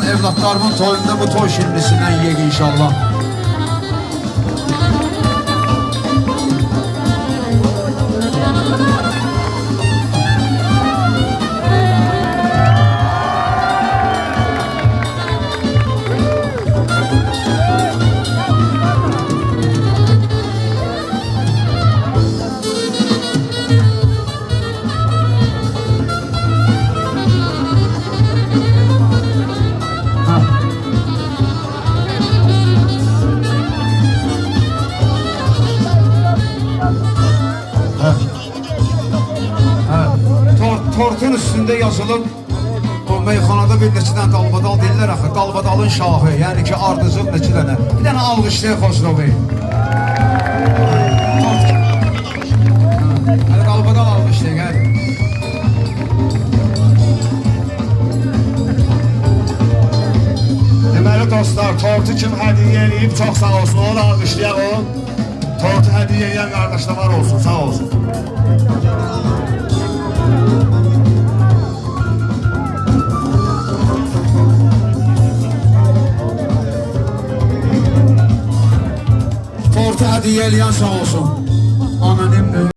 olsun, evlatlarımın toyunda bu toy şirinlisinden yiyek inşallah. Tortun üstünde yazılıb, o meyxanada bir neçədən dalbadal deyirlər axı, dalbadalın şahı, yəni ki ardıcıl neçə dənə. Bir dənə alqışlayaq Xosrovu. Hələ dalbadal alqışlayaq, hələ. Deməli dostlar, tortu kim hədiyyə eləyib, çox sağ olsun, onu da alqışlayaq o. Tortu hədiyyə eləyən qardaşlar var olsun, sağ olsun. Tortu hədiyyə eləyən sağ olsun.